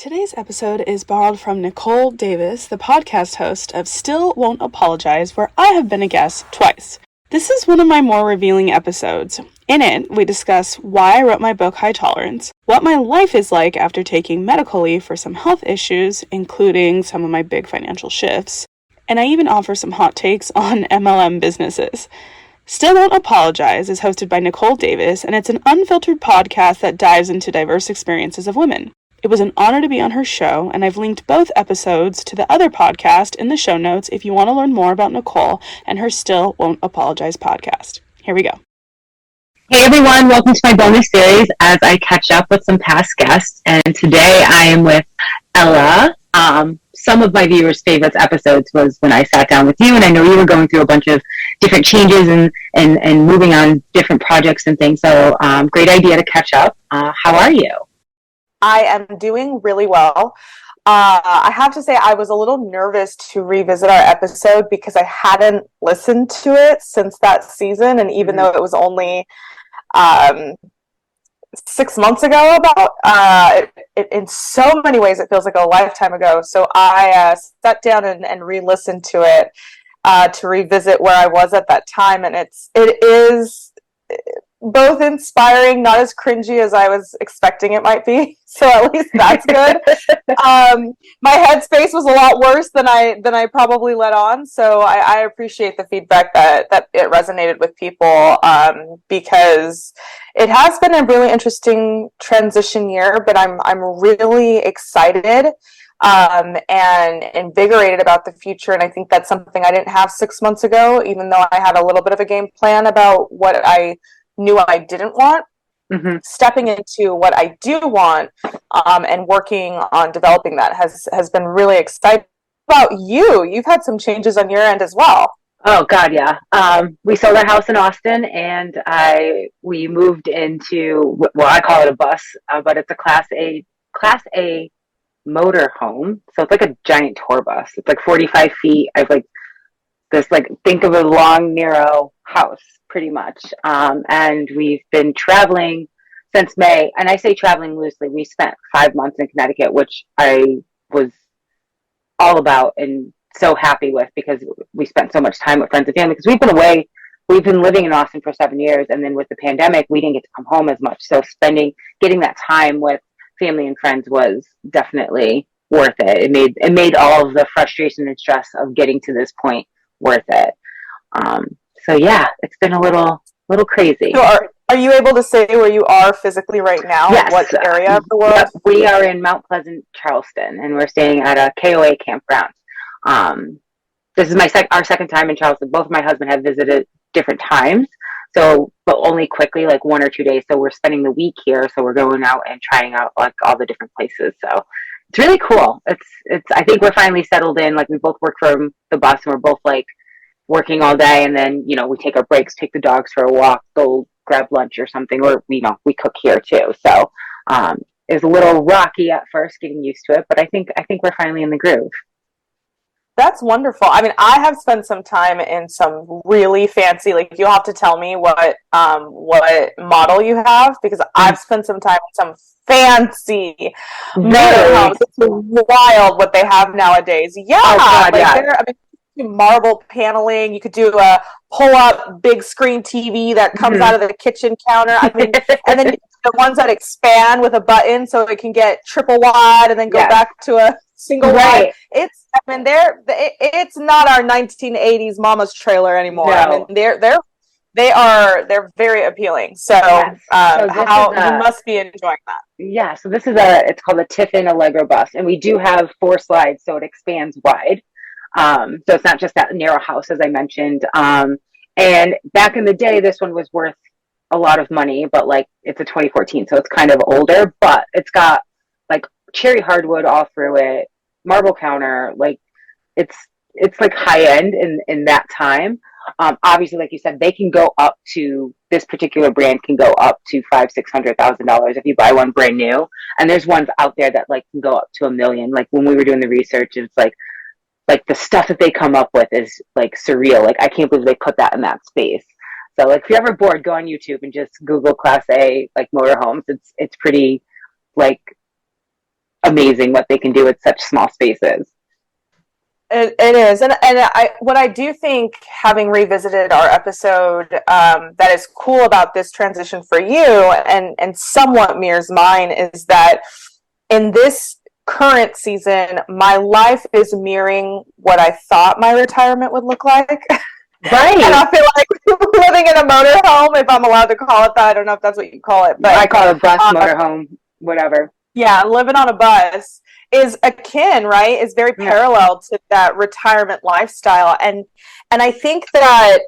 Today's episode is borrowed from Nicole Davis, the podcast host of Still Won't Apologize, where I have been a guest twice. This is one of my more revealing episodes. In it, we discuss why I wrote my book High Tolerance, what my life is like after taking medical leave for some health issues, including some of my big financial shifts, and I even offer some hot takes on MLM businesses. Still Won't Apologize is hosted by Nicole Davis, and it's an unfiltered podcast that dives into diverse experiences of women. It was an honor to be on her show, and I've linked both episodes to the other podcast in the show notes if you want to learn more about Nicole and her Still Won't Apologize podcast. Here we go. Hey everyone, welcome to my bonus series as I catch up with some past guests, and today I am with Ella. Some of my viewers' favorite episodes was when I sat down with you, and I know you were going through a bunch of different changes and moving on different projects and things, so great idea to catch up. How are you? I am doing really well. I have to say I was a little nervous to revisit our episode because I hadn't listened to it since that season, and even though it was only 6 months ago, in so many ways it feels like a lifetime ago. So I sat down and re-listened to it to revisit where I was at that time, and it is both inspiring, not as cringy as I was expecting it might be. So at least that's good. My headspace was a lot worse than I probably let on. So I appreciate the feedback that it resonated with people, because it has been a really interesting transition year, but I'm really excited and invigorated about the future. And I think that's something I didn't have 6 months ago, even though I had a little bit of a game plan about what I knew I didn't want. Stepping into what I do want and working on developing that has been really exciting. About you, you've had some changes on your end as well. Oh God, yeah. We sold our house in Austin, and we moved into, well, I call it a bus, but it's a Class A motor home. So it's like a giant tour bus. It's like 45 feet. I've think of a long, narrow house, pretty much. And we've been traveling since May. And I say traveling loosely. We spent 5 months in Connecticut, which I was all about and so happy with, because we spent so much time with friends and family. Because we've been away. We've been living in Austin for 7 years. And then with the pandemic, we didn't get to come home as much. So getting that time with family and friends was definitely worth it. It made all of the frustration and stress of getting to this point worth it. So yeah, it's been a little crazy. So are you able to say where you are physically right now? Yes. What area of the world? Yep. We are in Mount Pleasant, Charleston, and we're staying at a KOA campground. This is our second time in Charleston. Both of my husband have visited different times, but only quickly, like 1 or 2 days. So we're spending the week here. So we're going out and trying out like all the different places. So it's really cool. I think we're finally settled in. Like, we both work from the bus, and we're both like working all day, and then, we take our breaks, take the dogs for a walk, go grab lunch or something, or, we cook here too. So, it was a little rocky at first getting used to it, but I think we're finally in the groove. That's wonderful. I mean, I have spent some time in some really fancy, like, you'll have to tell me what model you have, because I've spent some time in some fancy motor homes. It's wild what they have nowadays. Yeah. Oh, God, yeah. Marble paneling. You could do a pull-up big screen TV that comes out of the kitchen counter. I mean, and then the ones that expand with a button so it can get triple wide and then go back to a single wide. It's not our 1980s mama's trailer anymore. No. I mean, they're very appealing. So, you must be enjoying that. Yeah. So this is it's called a Tiffin Allegro bus, and we do have 4 slides, so it expands wide. So it's not just that narrow house, as I mentioned. And back in the day, this one was worth a lot of money, but like, it's a 2014, so it's kind of older, but it's got like cherry hardwood all through it, marble counter, like it's like high end in that time. Obviously, like you said, they can go up to, this particular brand can go up to $500,000-$600,000 if you buy one brand new. And there's ones out there that like can go up to $1 million. Like, when we were doing the research, it's like the stuff that they come up with is like surreal. Like, I can't believe they put that in that space. So like, if you're ever bored, go on YouTube and just Google Class A like motorhomes. It's pretty like amazing what they can do with such small spaces. It is, and what I do think, having revisited our episode, that is cool about this transition for you, and somewhat mirrors mine, is that in this current season, my life is mirroring what I thought my retirement would look like. Right. And I feel like living in a motorhome, if I'm allowed to call it that. I don't know if that's what you call it, but I call it a bus, motorhome, whatever. Yeah, living on a bus is akin, right? Is very parallel to that retirement lifestyle, and I think that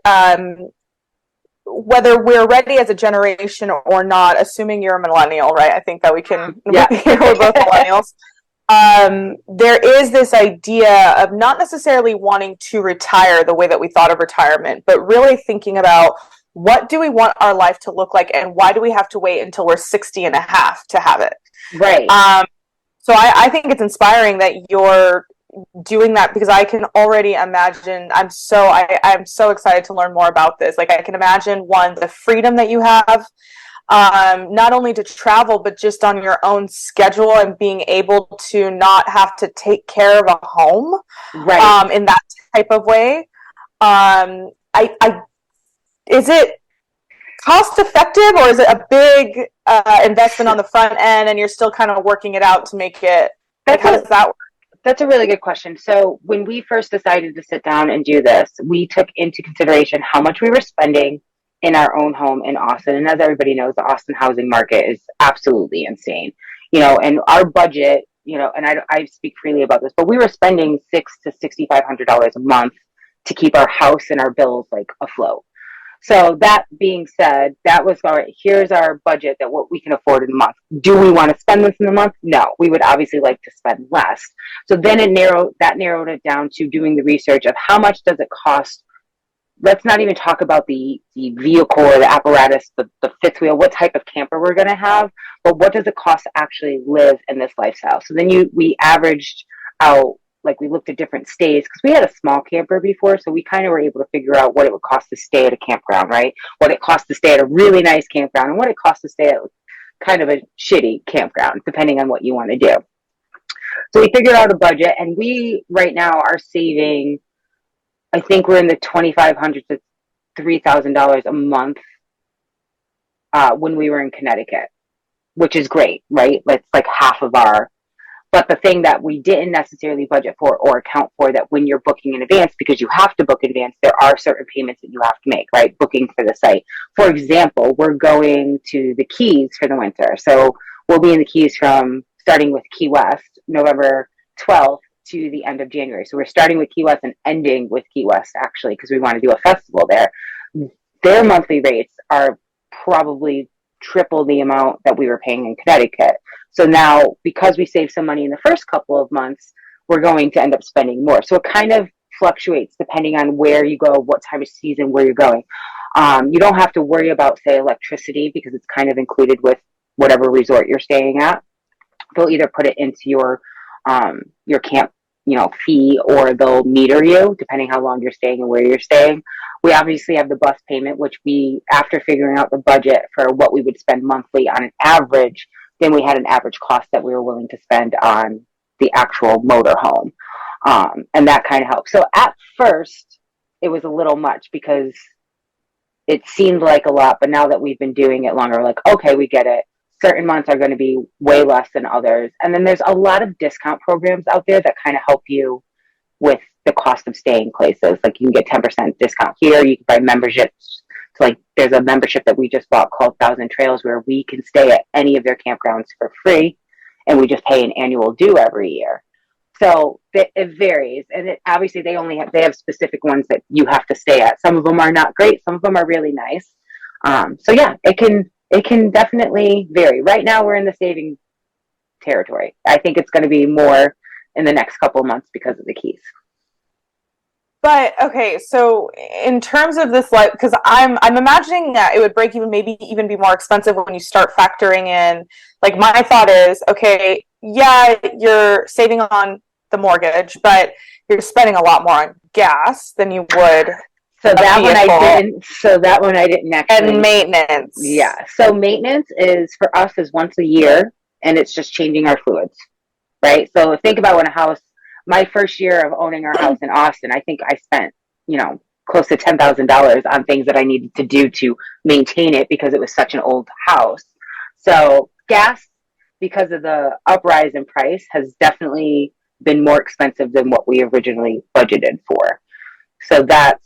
whether we're ready as a generation or not, assuming you're a millennial, right? I think that we can. Yeah, we're both millennials. There is this idea of not necessarily wanting to retire the way that we thought of retirement, but really thinking about what do we want our life to look like, and why do we have to wait until we're 60 and a half to have it? Right. So I think it's inspiring that you're doing that, because I can already imagine. I'm so excited to learn more about this. Like, I can imagine, one, the freedom that you have, not only to travel, but just on your own schedule, and being able to not have to take care of a home, right, in that type of way. Is it cost effective, or is it a big investment on the front end, and you're still kind of working it out to make it? How does that work? That's a really good question. So when we first decided to sit down and do this, we took into consideration how much we were spending in our own home in Austin. And as everybody knows, the Austin housing market is absolutely insane. And our budget, and I speak freely about this, but we were spending $600 to $6,500 a month to keep our house and our bills afloat. So that being said, that was all right. Here's our budget, that what we can afford in a month. Do we want to spend this in a month? No, we would obviously like to spend less. So then it narrowed it down to doing the research of how much does it cost. Let's not even talk about the vehicle or the apparatus, the fifth wheel, what type of camper we're going to have, but what does it cost to actually live in this lifestyle? So then we averaged out, we looked at different stays, because we had a small camper before, so we kind of were able to figure out what it would cost to stay at a campground, right? What it costs to stay at a really nice campground, and what it costs to stay at kind of a shitty campground, depending on what you want to do. So we figured out a budget, and we right now are saving, I think we're in the $2,500 to $3,000 a month when we were in Connecticut, which is great, right? That's like half of our. But the thing that we didn't necessarily budget for or account for, that when you're booking in advance, because you have to book in advance, there are certain payments that you have to make, right? Booking for the site. For example, we're going to the Keys for the winter. So we'll be in the Keys starting with Key West, November 12th to the end of January. So we're starting with Key West and ending with Key West, actually, because we want to do a festival there. Their monthly rates are probably triple the amount that we were paying in Connecticut. So now, because we saved some money in the first couple of months, we're going to end up spending more. So it kind of fluctuates depending on where you go, what time of season, where you're going. You don't have to worry about, say, electricity, because it's kind of included with whatever resort you're staying at. They'll either put it into your camp, fee, or they'll meter you depending how long you're staying and where you're staying. We obviously have the bus payment, which after figuring out the budget for what we would spend monthly on an average, then we had an average cost that we were willing to spend on the actual motorhome. And that kind of helped. So at first, it was a little much, because it seemed like a lot, but now that we've been doing it longer, we're like, okay, we get it. Certain months are going to be way less than others. And then there's a lot of discount programs out there that kind of help you with the cost of staying places. Like, you can get 10% discount here. You can buy memberships. So there's a membership that we just bought called 1,000 Trails, where we can stay at any of their campgrounds for free, and we just pay an annual due every year. So it varies, and obviously they have specific ones that you have to stay at. Some of them are not great. Some of them are really nice. So yeah, it can definitely vary. Right now we're in the saving territory. I think it's going to be more in the next couple of months because of the Keys. But okay, so in terms of this, because I'm imagining that it would maybe even be more expensive when you start factoring in. My thought is, okay, yeah, you're saving on the mortgage, but you're spending a lot more on gas than you would. So that one I didn't actually. And maintenance. Yeah. So maintenance for us is once a year, and it's just changing our fluids. right? So think about when my first year of owning our house in Austin, I think I spent, close to $10,000 on things that I needed to do to maintain it because it was such an old house. So gas, because of the uprise in price, has definitely been more expensive than what we originally budgeted for. So that's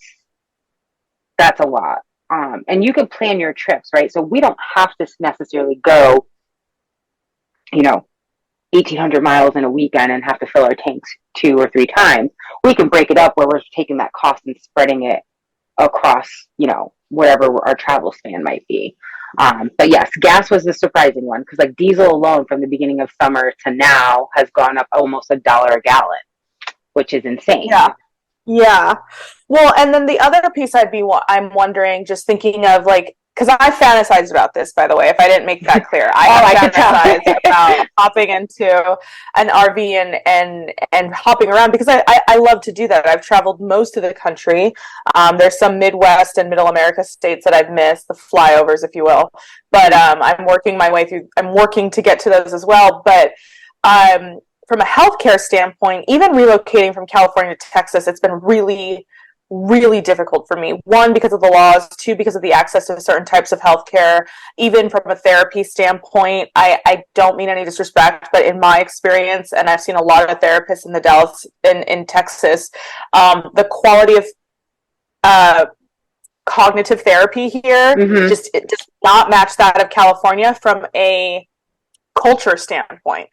a lot. And you can plan your trips, right? So we don't have to necessarily go, 1,800 miles in a weekend and have to fill our tanks 2 or 3 times. We can break it up where we're taking that cost and spreading it across, wherever our travel span might be. But yes, gas was the surprising one because like diesel alone from the beginning of summer to now has gone up almost $1 a gallon, which is insane. Yeah. Well, and then the other piece I'm wondering, just thinking of like, because I fantasize about this, by the way, if I didn't make that clear. I fantasize about hopping into an RV and hopping around because I love to do that. I've traveled most of the country. There's some Midwest and Middle America states that I've missed, the flyovers, if you will. But I'm working my way through. I'm working to get to those as well. But from a healthcare standpoint, even relocating from California to Texas, it's been really, really difficult for me. 1, because of the laws. 2, because of the access to certain types of healthcare. Even from a therapy standpoint, I don't mean any disrespect, but in my experience, and I've seen a lot of therapists in the Dallas, in Texas, the quality of cognitive therapy here it does not match that of California from a culture standpoint,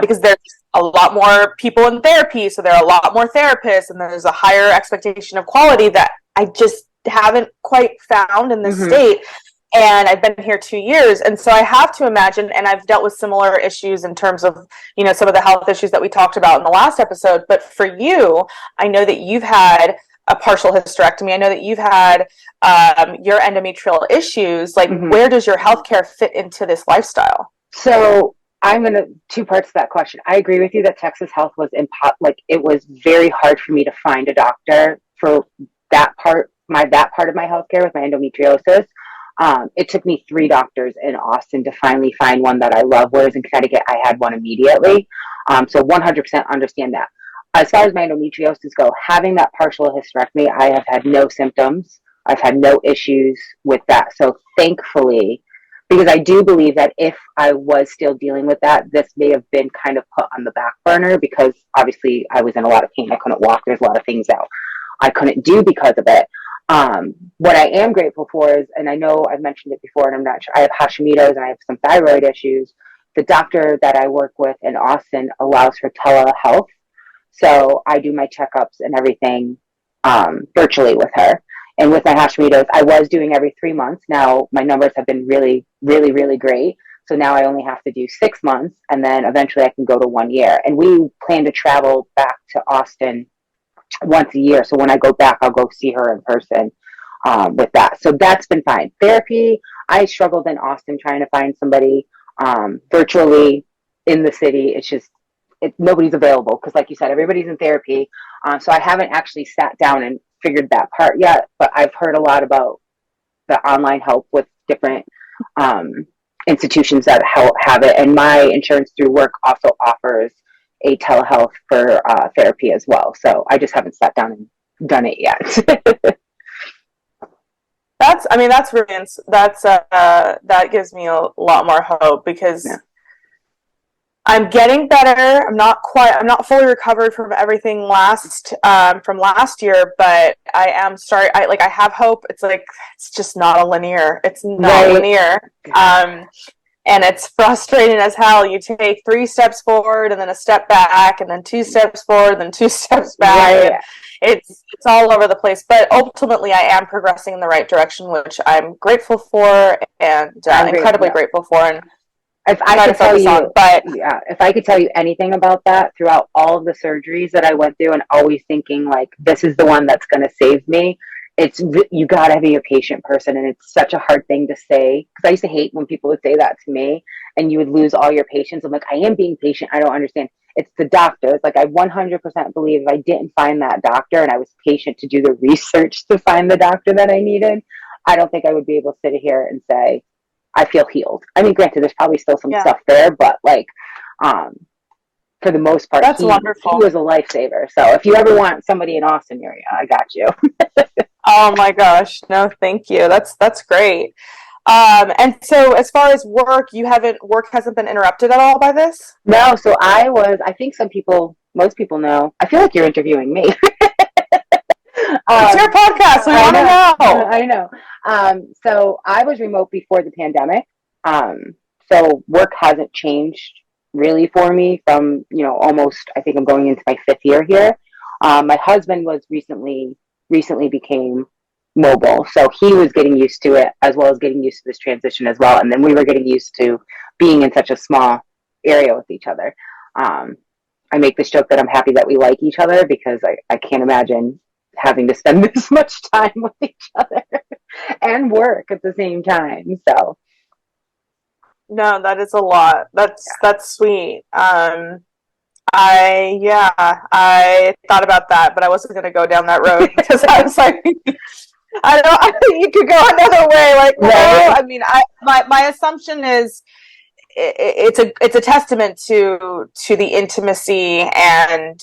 because there's a lot more people in therapy, so there are a lot more therapists, and there's a higher expectation of quality that I just haven't quite found in this state. And I've been here 2 years, and so I have to imagine, and I've dealt with similar issues in terms of some of the health issues that we talked about in the last episode. But for you, I know that you've had a partial hysterectomy. I know that you've had your endometrial issues. Like, where does your healthcare fit into this lifestyle? So I'm going to 2 parts to that question. I agree with you that Texas health was it was very hard for me to find a doctor for that part of my healthcare with my endometriosis. It took me 3 doctors in Austin to finally find one that I love, whereas in Connecticut, I had one immediately. So 100% understand that. As far as my endometriosis go, having that partial hysterectomy, I have had no symptoms. I've had no issues with that. So thankfully, because I do believe that if I was still dealing with that, this may have been kind of put on the back burner because obviously I was in a lot of pain. I couldn't walk. There's a lot of things that I couldn't do because of it. What I am grateful for is, and I know I've mentioned it before and I'm not sure, I have Hashimoto's and I have some thyroid issues. The doctor that I work with in Austin allows for telehealth. So I do my checkups and everything virtually with her. And with my Hashimoto's, I was doing every 3 months. Now my numbers have been really, really, really great. So now I only have to do 6 months, and then eventually I can go to 1 year. And we plan to travel back to Austin once a year. So when I go back, I'll go see her in person with that. So that's been fine. Therapy, I struggled in Austin trying to find somebody virtually in the city. It's just, nobody's available because like you said, everybody's in therapy. So I haven't actually sat down and figured that part yet, but I've heard a lot about the online help with different institutions that have it, and my insurance through work also offers a telehealth for therapy as well. So I just haven't sat down and done it yet. That's brilliant. That gives me a lot more hope because I'm getting better. I'm not fully recovered from everything from last year, but I am I have hope. It's like, it's just not linear. It's not linear. And it's frustrating as hell. You take 3 steps forward and then a step back and then 2 steps forward, then 2 steps back. Right. It's all over the place, but ultimately I am progressing in the right direction, which I'm grateful for and incredibly grateful for. And if I could tell you anything about that throughout all of the surgeries that I went through and always thinking like, this is the one that's going to save me. You gotta be a patient person, and it's such a hard thing to say because I used to hate when people would say that to me and you would lose all your patience. I'm like, I am being patient. I don't understand. It's the doctor. It's like, I 100% believe if I didn't find that doctor and I was patient to do the research to find the doctor that I needed, I don't think I would be able to sit here and say I feel healed. I mean, granted, there's probably still some stuff there, but like, for the most part, That's he wonderful. was a lifesaver. So if you ever want somebody in Austin area, I got you. Oh my gosh. No, thank you. That's great. And so as far as work hasn't been interrupted at all by this? No, so I think most people know. I feel like you're interviewing me. It's your podcast. We want to know. I know. So I was remote before the pandemic. So work hasn't changed really for me from, almost, I think I'm going into my 5th year here. My husband was recently became mobile. So he was getting used to it as well as getting used to this transition as well. And then we were getting used to being in such a small area with each other. I make this joke that I'm happy that we like each other because I can't imagine having to spend this much time with each other and work at the same time. So No, that is a lot. That's sweet. I thought about that, but I wasn't going to go down that road because I was like, I think you could go another way. Like, well, I mean, my assumption is it's a testament to the intimacy and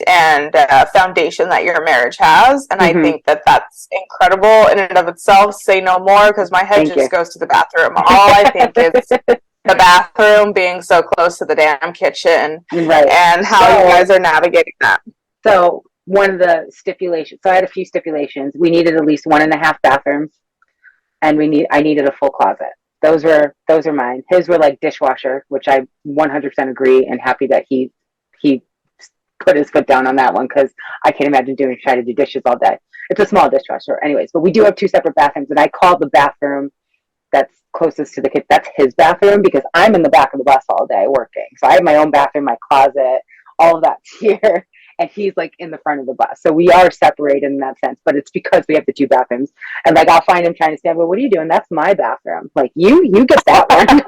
foundation that your marriage has, and I think that's incredible in and of itself. Say no more, because my head just goes to the bathroom. All I think is the bathroom being so close to the damn kitchen, and how you guys are navigating that. So one of the stipulations. So I had a few stipulations. We needed at least 1.5 bathrooms, and I needed a full closet. Those are mine. His were like dishwasher, which I 100% agree, and happy that he put his foot down on that one, because I can't imagine trying to do dishes all day. It's a small dishwasher, anyways. But we do have 2 separate bathrooms, and I called the bathroom that's closest to the kid. That's his bathroom, because I'm in the back of the bus all day working. So I have my own bathroom, my closet, all of that's here. And he's like in the front of the bus. So we are separated in that sense, but it's because we have the 2 bathrooms. And like, I'll find him trying to stand, well, what are you doing? That's my bathroom. Like, you get that one.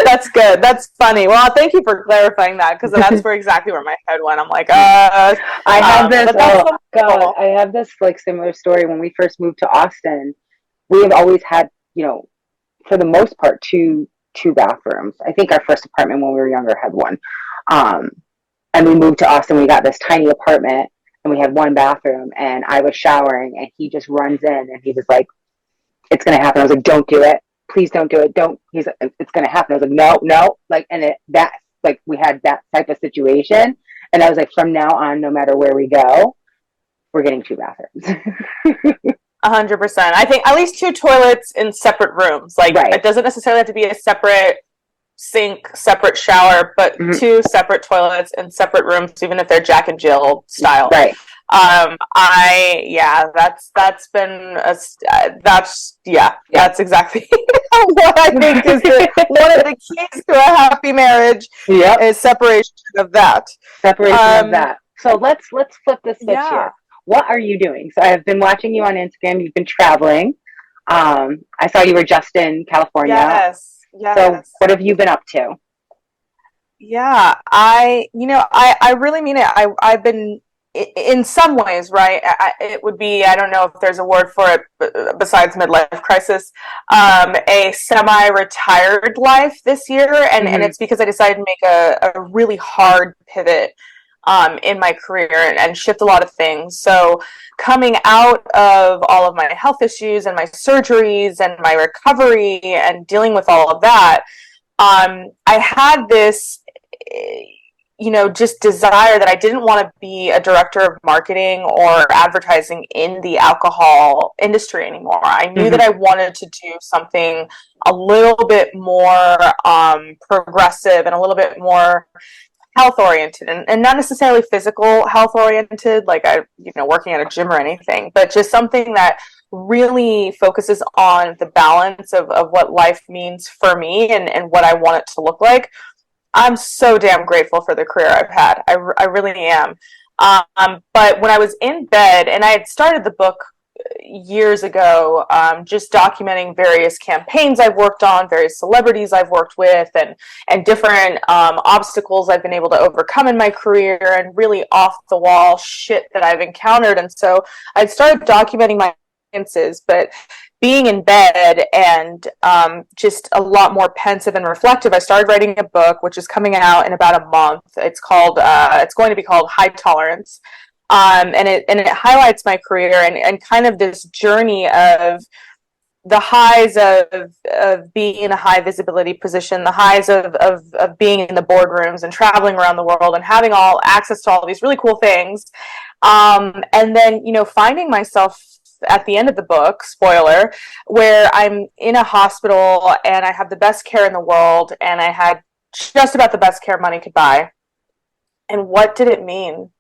That's good. That's funny. Well, thank you for clarifying that, because that's exactly where my head went. I'm like, I have this like similar story. When we first moved to Austin, we have always had, for the most part, two bathrooms. I think our first apartment when we were younger had one. And we moved to Austin. We got this tiny apartment, and we had 1 bathroom. And I was showering, and he just runs in, and he was like, "It's gonna happen." I was like, "Don't do it. Please don't do it. Don't." He's like, "It's gonna happen." I was like, "No." Like, and we had that type of situation. And I was like, from now on, no matter where we go, we're getting 2 bathrooms. 100%. I think at least 2 toilets in separate rooms. Like, it doesn't necessarily have to be a separate sink, separate shower, but 2 separate toilets in separate rooms, even if they're Jack and Jill style. Right. That's exactly what I think is one of the keys to a happy marriage. Is separation of that. So let's flip this switch here. What are you doing? So I have been watching you on Instagram. You've been traveling. I saw you were just in California. Yes. So what have you been up to? Yeah, I really mean it. I've been, in some ways, right? It would be, I don't know if there's a word for it besides midlife crisis, a semi-retired life this year. And it's because I decided to make a really hard pivot in my career and shift a lot of things. So coming out of all of my health issues and my surgeries and my recovery and dealing with all of that, I had this, just desire that I didn't want to be a director of marketing or advertising in the alcohol industry anymore. I knew that I wanted to do something a little bit more progressive and a little bit more health oriented, and not necessarily physical health oriented, like working at a gym or anything, but just something that really focuses on the balance of what life means for me and what I want it to look like. I'm so damn grateful for the career I've had. I really am. But when I was in bed, and I had started the book years ago, just documenting various campaigns I've worked on, various celebrities I've worked with, and different obstacles I've been able to overcome in my career, and really off the wall shit that I've encountered. And so I started documenting my experiences, but being in bed and just a lot more pensive and reflective, I started writing a book, which is coming out in about a month. It's going to be called High Tolerance. And it highlights my career and kind of this journey of the highs of being in a high visibility position, the highs of being in the boardrooms and traveling around the world and having all access to all these really cool things. And then, finding myself at the end of the book, spoiler, where I'm in a hospital and I have the best care in the world and I had just about the best care money could buy. And what did it mean?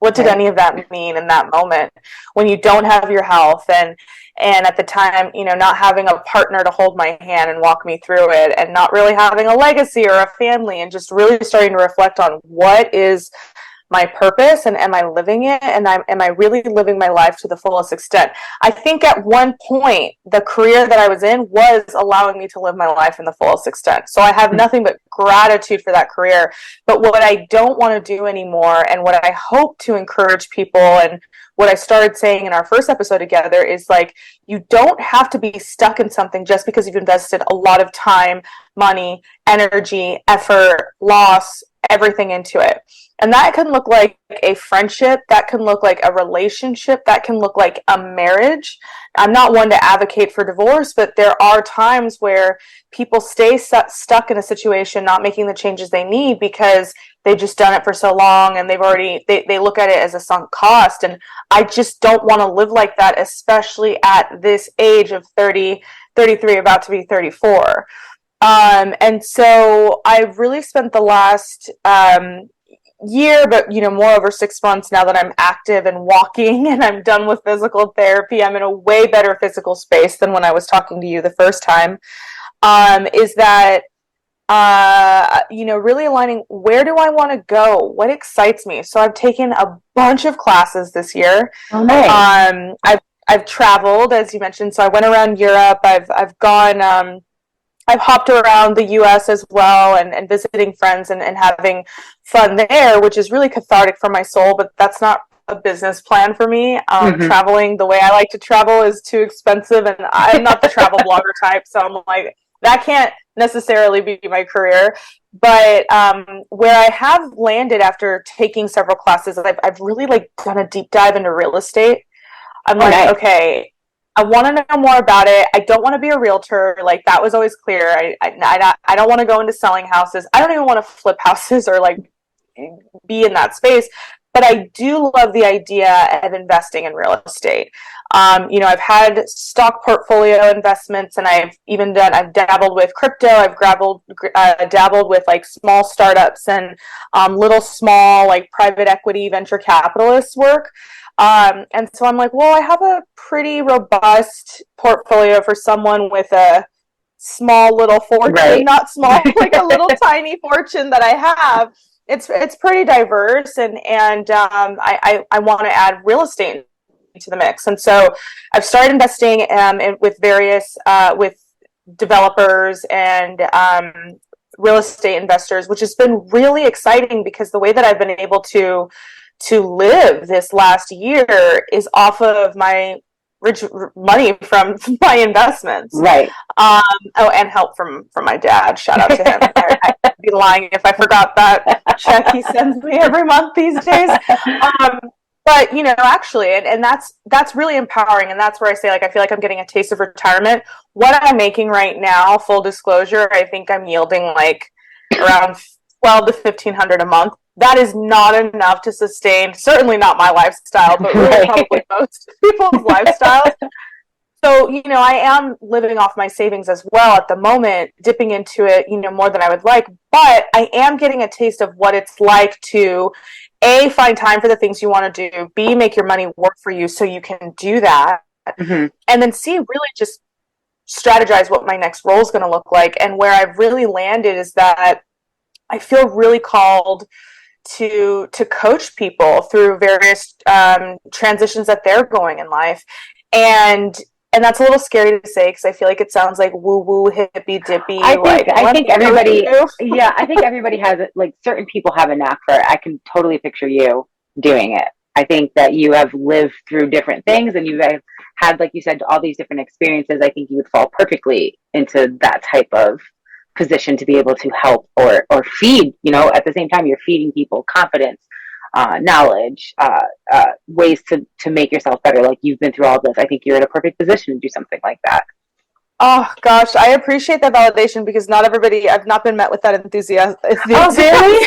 What did any of that mean in that moment when you don't have your health and at the time, not having a partner to hold my hand and walk me through it and not really having a legacy or a family and just really starting to reflect on what is my purpose and am I living it and am I really living my life to the fullest extent? I think at one point the career that I was in was allowing me to live my life in the fullest extent. So I have nothing but gratitude for that career. But what I don't want to do anymore and what I hope to encourage people and what I started saying in our first episode together is like, you don't have to be stuck in something just because you've invested a lot of time, money, energy, effort, loss, everything into it. And that can look like a friendship, that can look like a relationship, that can look like a marriage. I'm not one to advocate for divorce, but there are times where people stay stuck in a situation, not making the changes they need because they've just done it for so long and they look at it as a sunk cost. And I just don't want to live like that, especially at this age of 30, 33, about to be 34. And so I've really spent the last year, but more over 6 months now that I'm active and walking and I'm done with physical therapy. I'm in a way better physical space than when I was talking to you the first time. Is that really aligning, where do I want to go? What excites me? So I've taken a bunch of classes this year. Oh, nice. I've traveled, as you mentioned. So I went around Europe. I've gone. I've hopped around the U.S. as well and visiting friends and having fun there, which is really cathartic for my soul, but that's not a business plan for me. Traveling the way I like to travel is too expensive, and I'm not the travel blogger type, so I'm like, that can't necessarily be my career. But where I have landed after taking several classes, I've really done a deep dive into real estate. I'm like, okay, I want to know more about it. I don't want to be a realtor. That was always clear. I don't want to go into selling houses. I don't even want to flip houses or be in that space. But I do love the idea of investing in real estate. I've had stock portfolio investments, and I've dabbled with crypto. I've dabbled with small startups and little small private equity venture capitalist work. And so I'm like, well, I have a pretty robust portfolio for someone with a small little fortune, right. Not small, a little tiny fortune that I have. It's pretty diverse, and I want to add real estate into the mix. And so I've started investing with various with developers and real estate investors, which has been really exciting because the way that I've been able to live this last year is off of my rich money from my investments. Right. And help from my dad. Shout out to him. I'd be lying if I forgot that check he sends me every month these days. But actually, and that's really empowering. And that's where I say, I feel like I'm getting a taste of retirement. What I'm making right now, full disclosure, I think I'm yielding around $1,200 to $1,500 a month. That is not enough to sustain, certainly not my lifestyle, but really probably most people's lifestyles. So, I am living off my savings as well at the moment, dipping into it, more than I would like. But I am getting a taste of what it's like to, A, find time for the things you want to do, B, make your money work for you so you can do that. Mm-hmm. And then C, really just strategize what my next role is going to look like. And where I've really landed is that I feel really called to coach people through various transitions that they're going in life. And that's a little scary to say because I feel like it sounds like woo-woo, hippy-dippy. I think everybody, I think everybody has it. Certain people have a knack for it. I can totally picture you doing it. I think that you have lived through different things and you've had, like you said, all these different experiences. I think you would fall perfectly into that type of position to be able to help or feed, at the same time, you're feeding people confidence, knowledge, ways to make yourself better. Like you've been through all this. I think you're in a perfect position to do something like that. Oh gosh, I appreciate that validation because not everybody, I've not been met with that enthusiasm. Oh, really?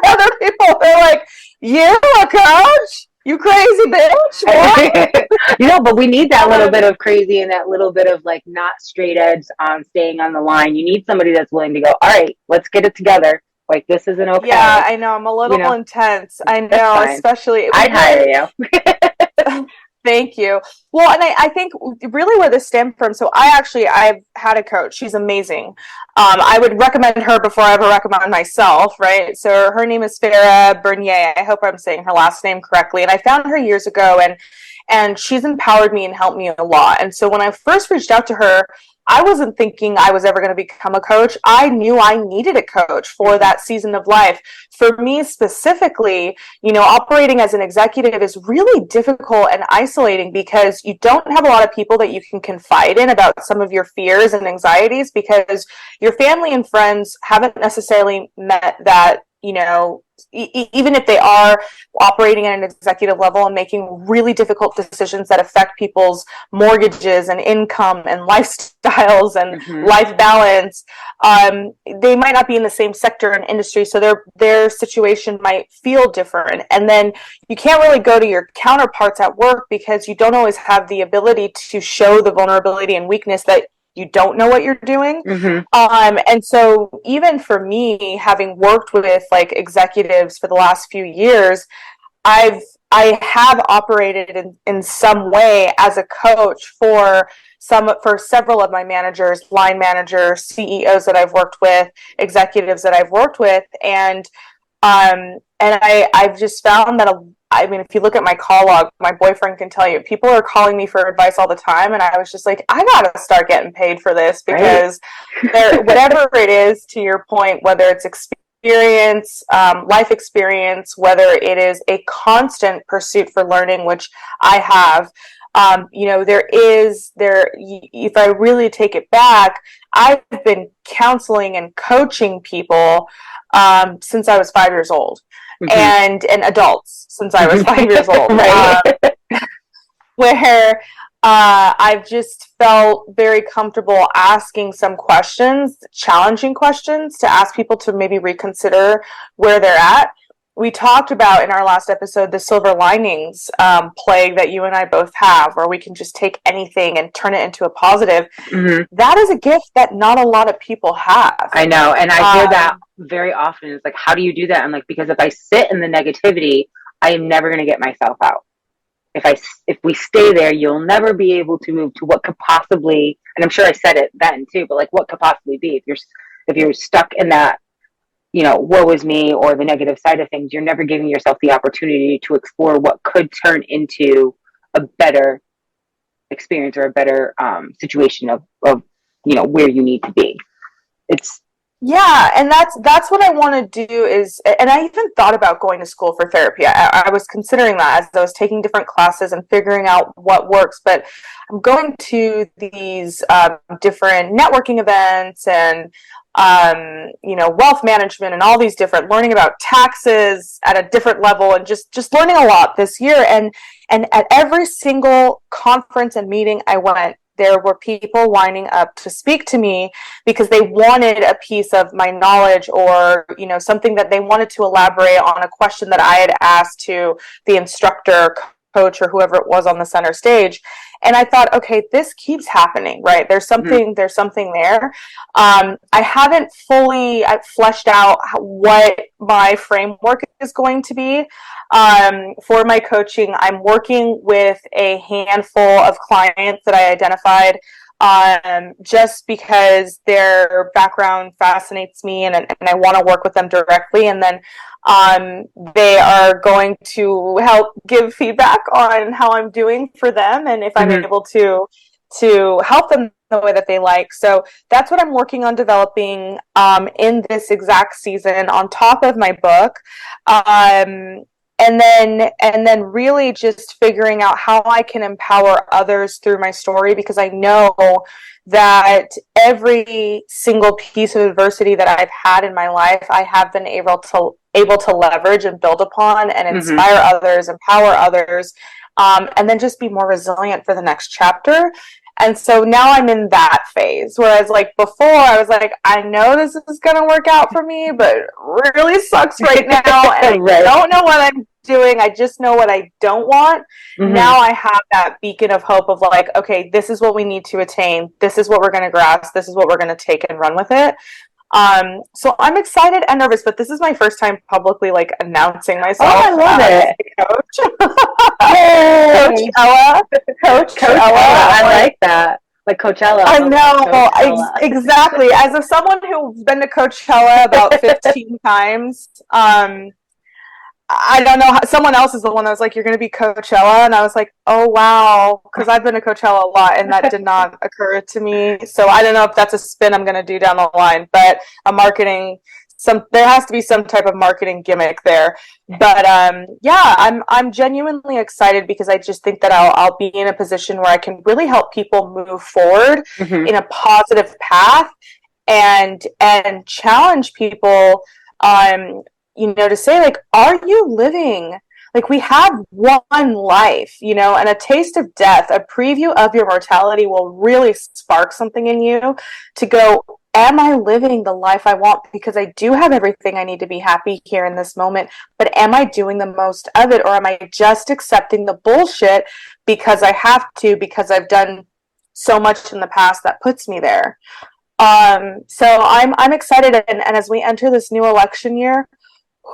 Other people, they're like, you a coach? You crazy bitch? What? But we need that little bit of crazy and that little bit of like not straight edge on staying on the line. You need somebody that's willing to go, all right, let's get it together. Like this isn't okay. Yeah, I know. I'm a little intense. I know, especially. I'd hire you. Thank you. Well, and I think really where this stemmed from, so I've had a coach. She's amazing. I would recommend her before I ever recommend myself, right? So her name is Farah Bernier. I hope I'm saying her last name correctly. And I found her years ago, and she's empowered me and helped me a lot. And so when I first reached out to her, I wasn't thinking I was ever going to become a coach. I knew I needed a coach for that season of life. For me specifically, operating as an executive is really difficult and isolating because you don't have a lot of people that you can confide in about some of your fears and anxieties because your family and friends haven't necessarily met that, even if they are operating at an executive level and making really difficult decisions that affect people's mortgages and income and lifestyles and life balance, they might not be in the same sector and industry, so their situation might feel different. And then you can't really go to your counterparts at work because you don't always have the ability to show the vulnerability and weakness that you don't know what you're doing. And so even for me, having worked with like executives for the last few years, I have operated in some way as a coach for several of my managers, line managers, CEOs that I've worked with, executives that I've worked with. And I've just found that if you look at my call log, my boyfriend can tell you, people are calling me for advice all the time. And I was just like, I got to start getting paid for this because whatever it is, to your point, whether it's experience, life experience, whether it is a constant pursuit for learning, which I have, if I really take it back, I've been counseling and coaching people since I was 5 years old. And adults since I was 5 years old, where I've just felt very comfortable asking some questions, challenging questions, to ask people to maybe reconsider where they're at. We talked about in our last episode the silver linings plague that you and I both have, where we can just take anything and turn it into a positive. That is a gift that not a lot of people have. I know, and I hear that very often. It's like, how do you do that? I'm like, because if I sit in the negativity, I am never going to get myself out. If we stay there, you'll never be able to move to what could possibly, and I'm sure I said it then too, but like what could possibly be if you're stuck in that, woe is me or the negative side of things, you're never giving yourself the opportunity to explore what could turn into a better experience or a better situation of where you need to be. And that's what I want to do is, and I even thought about going to school for therapy. I was considering that as I was taking different classes and figuring out what works, but I'm going to these different networking events and wealth management and all these different, learning about taxes at a different level and just learning a lot this year. And at every single conference and meeting I went, there were people lining up to speak to me because they wanted a piece of my knowledge or, something that they wanted to elaborate on a question that I had asked to the instructor, coach, or whoever it was on the center stage. And I thought, okay, this keeps happening, right? There's something there. I haven't fully fleshed out what my framework is going to be. For my coaching, I'm working with a handful of clients that I identified just because their background fascinates me and I want to work with them directly. And then they are going to help give feedback on how I'm doing for them and if I'm able to help them the way that they like. So that's what I'm working on developing in this exact season on top of my book. and then really just figuring out how I can empower others through my story, because I know that every single piece of adversity that I've had in my life, I have been able to leverage and build upon and inspire others, empower others, and then just be more resilient for the next chapter. And so now I'm in that phase, whereas like before I was like, I know this is going to work out for me, but it really sucks right now. And I don't know what I'm doing. I just know what I don't want. Now I have that beacon of hope of like, okay, this is what we need to attain. This is what we're going to grasp. This is what we're going to take and run with it. So I'm excited and nervous, but this is my first time publicly like announcing myself. Oh, I love it. Coach Ella. I like that. Like Coachella. I know. Exactly. As someone who's been to Coachella about 15 times, I don't know. Someone else is the one that was like, "You're going to be Coachella," and I was like, "Oh wow," because I've been to Coachella a lot, and that did not occur to me. So I don't know if that's a spin I'm going to do down the line, but there has to be some type of marketing gimmick there. But yeah, I'm genuinely excited because I just think that I'll be in a position where I can really help people move forward in a positive path and challenge people. To say like, are you living? Like, we have one life, and a taste of death, a preview of your mortality will really spark something in you to go, am I living the life I want? Because I do have everything I need to be happy here in this moment, but am I doing the most of it? Or am I just accepting the bullshit because I have to, because I've done so much in the past that puts me there? So I'm excited. And as we enter this new election year,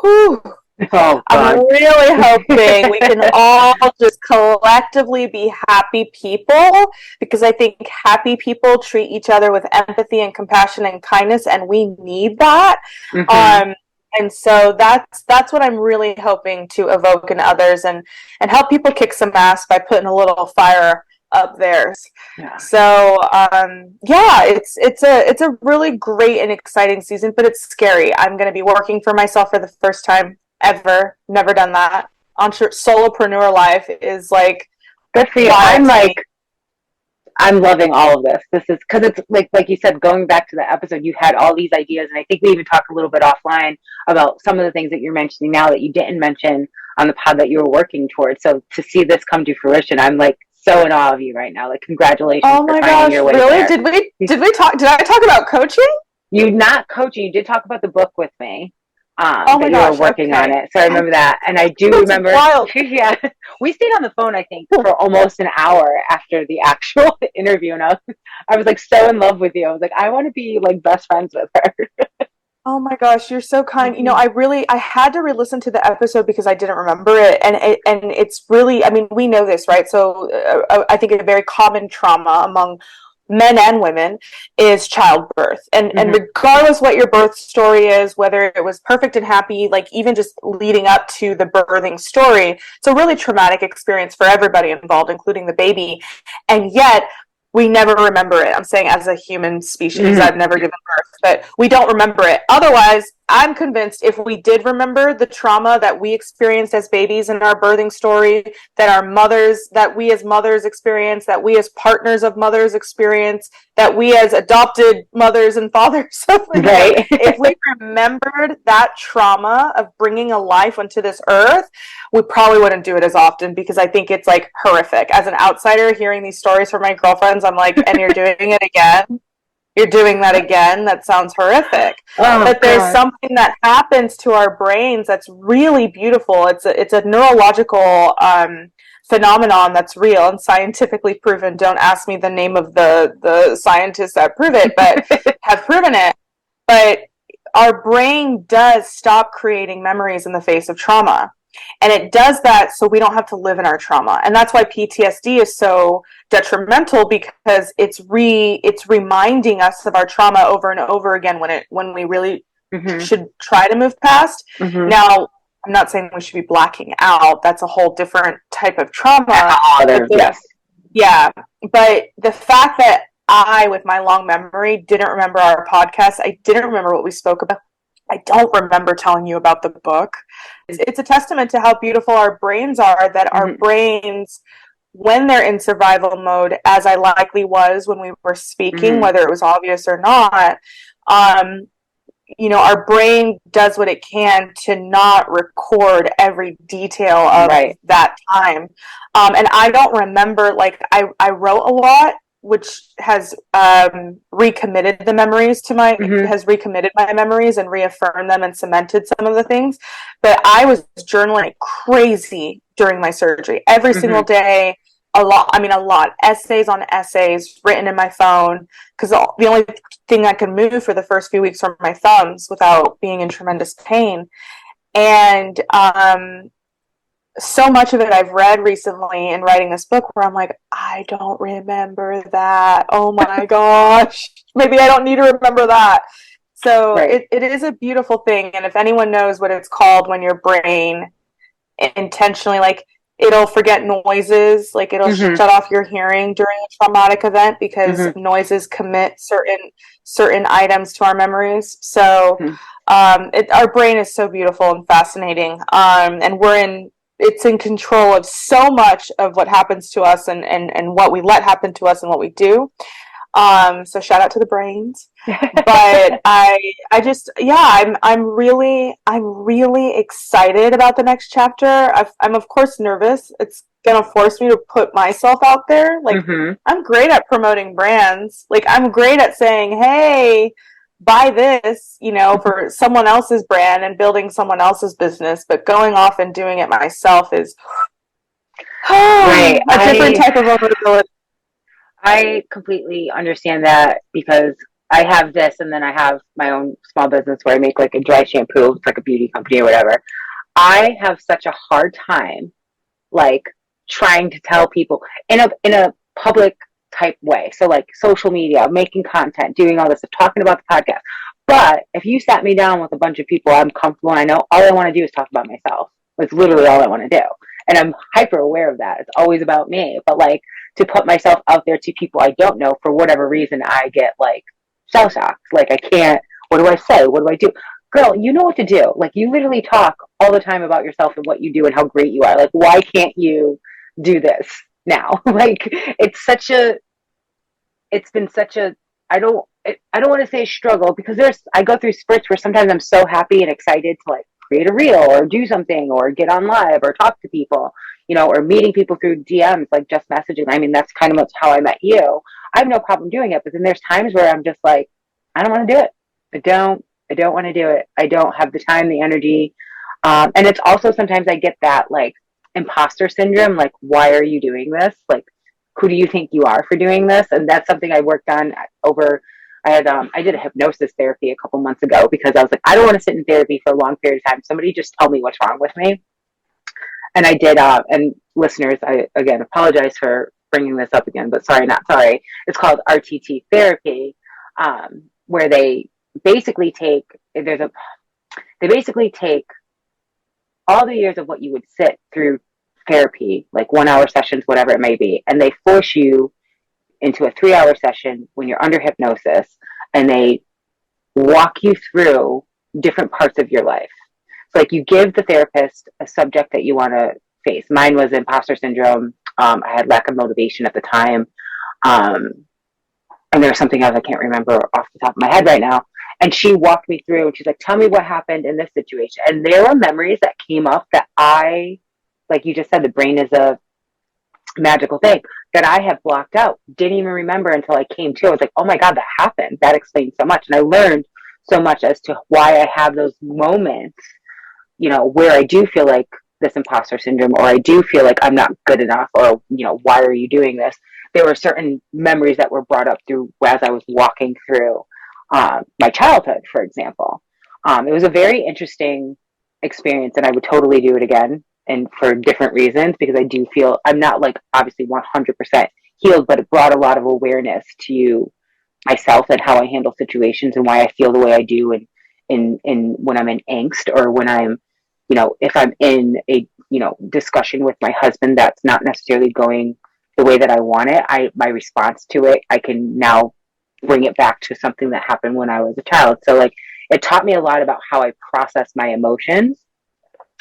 I'm really hoping we can all just collectively be happy people, because I think happy people treat each other with empathy and compassion and kindness, and we need that. And so that's what I'm really hoping to evoke in others, and help people kick some ass by putting a little fire up theirs. So it's a really great and exciting season, but it's scary. I'm going to be working for myself for the first time ever. Never done that. Solopreneur life is like, good for you. I'm loving all of this. This is because it's like you said, going back to the episode, you had all these ideas, and I think we even talked a little bit offline about some of the things that you're mentioning now that you didn't mention on the pod that you were working towards. So to see this come to fruition, I'm like so in awe of you right now. Like, congratulations. Oh my gosh, your way really? There. Did I talk about coaching? You not coaching. You did talk about the book with me. You were working on it. So I remember that. And I do remember, yeah, we stayed on the phone, I think, for almost an hour after the actual interview. And I was like so in love with you. I was like, I want to be like best friends with her. Oh my gosh, you're so kind. I had to re-listen to the episode because I didn't remember it. And it's really, we know this, right? So I think a very common trauma among men and women is childbirth. And regardless what your birth story is, whether it was perfect and happy, like even just leading up to the birthing story, it's a really traumatic experience for everybody involved, including the baby. And yet we never remember it. I'm saying as a human species, I've never given birth, but we don't remember it. Otherwise, I'm convinced if we did remember the trauma that we experienced as babies in our birthing story, that we as mothers experience, that we as partners of mothers experience, that we as adopted mothers and fathers, right? If we remembered that trauma of bringing a life onto this earth, we probably wouldn't do it as often, because I think it's like horrific. As an outsider hearing these stories from my girlfriends, I'm like, and you're doing it again? You're doing that again? That sounds horrific. But there's something that happens to our brains that's really beautiful. It's a neurological phenomenon that's real and scientifically proven. Don't ask me the name of the scientists that prove it, but have proven it. But our brain does stop creating memories in the face of trauma. And it does that so we don't have to live in our trauma. And that's why PTSD is so detrimental, because it's reminding us of our trauma over and over again when we really should try to move past. Now, I'm not saying we should be blacking out. That's a whole different type of trauma. Yes. Yeah. But the fact that I, with my long memory, didn't remember our podcast, I didn't remember what we spoke about I don't remember telling you about the book. It's a testament to how beautiful our brains are, that our brains, when they're in survival mode, as I likely was when we were speaking, whether it was obvious or not, our brain does what it can to not record every detail of that time. And I don't remember, I wrote a lot, which has recommitted the memories to has recommitted my memories and reaffirmed them and cemented some of the things. But I was journaling like crazy during my surgery every single day. A lot, essays on essays written in my phone, because the only thing I could move for the first few weeks were my thumbs without being in tremendous pain. And so much of it I've read recently in writing this book, where I'm like, I don't remember that. Oh my gosh, maybe I don't need to remember that. So it is a beautiful thing. And if anyone knows what it's called when your brain intentionally, it'll forget noises, it'll shut off your hearing during a traumatic event, because noises commit certain items to our memories. So our brain is so beautiful and fascinating, and it's in control of so much of what happens to us, and what we let happen to us and what we do. So shout out to the brains. But I'm really excited about the next chapter. I'm of course nervous. It's gonna force me to put myself out there. I'm great at promoting brands. I'm great at saying, hey, buy this, for someone else's brand and building someone else's business. But going off and doing it myself is a different type of vulnerability. I completely understand that, because I have this, and then I have my own small business where I make a dry shampoo. It's like a beauty company or whatever. I have such a hard time, trying to tell people in a public type way. So social media, making content, doing all this stuff, talking about the podcast. But if you sat me down with a bunch of people I'm comfortable, and I know all I want to do is talk about myself. It's literally all I want to do. And I'm hyper aware of that. It's always about me. But to put myself out there to people I don't know, for whatever reason, I get shell shocked. I can't, what do I say? What do I do? Girl, you know what to do. You literally talk all the time about yourself and what you do and how great you are. Why can't you do this now? It's been such a, I don't want to say struggle, because I go through spurts where sometimes I'm so happy and excited to create a reel or do something or get on live or talk to people, or meeting people through DMs, just messaging. I mean, that's kind of much how I met you. I have no problem doing it, but then there's times where I'm just I don't want to do it. I don't want to do it. I don't have the time, the energy. And it's also sometimes I get that imposter syndrome. Why are you doing this? Who do you think you are for doing this? And that's something I worked on I did a hypnosis therapy a couple months ago, because I was I don't want to sit in therapy for a long period of time. Somebody just tell me what's wrong with me. And I did, and listeners, I again apologize for bringing this up again, but sorry, not sorry. It's called RTT therapy, where they basically take all the years of what you would sit through therapy, 1 hour sessions, whatever it may be, and they force you into a 3-hour session when you're under hypnosis, and they walk you through different parts of your life. So you give the therapist a subject that you want to face. Mine was imposter syndrome. I had lack of motivation at the time. And there was something else I can't remember off the top of my head right now. And she walked me through, and she's tell me what happened in this situation. And there were memories that came up that like you just said, the brain is a magical thing, that I have blocked out. Didn't even remember until I came to. I was oh my God, that happened. That explains so much. And I learned so much as to why I have those moments, where I do feel this imposter syndrome, or I do feel I'm not good enough, or, why are you doing this? There were certain memories that were brought up through as I was walking through my childhood, for example. It was a very interesting experience, and I would totally do it again, and for different reasons, because I do feel I'm not obviously 100% healed, but it brought a lot of awareness to myself and how I handle situations and why I feel the way I do, and in when I'm in angst, or when I'm, if I'm in a, discussion with my husband that's not necessarily going the way that I want it, my response to it, I can now bring it back to something that happened when I was a child. So it taught me a lot about how I process my emotions.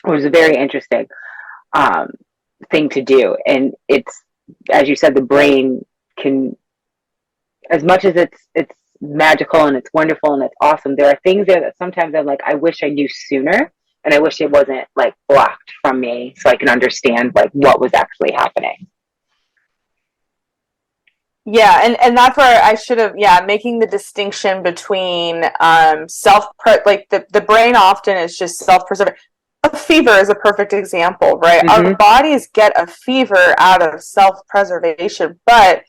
It was a very interesting thing to do. And it's, as you said, the brain can, as much as it's magical and it's wonderful and it's awesome, there are things there that sometimes I'm like, I wish I knew sooner, and I wish it wasn't like blocked from me so I can understand like what was actually happening. Yeah, and that's where I should have, making the distinction between like the brain often is just self-preserving. A fever is a perfect example, right? Our bodies get a fever out of self-preservation, but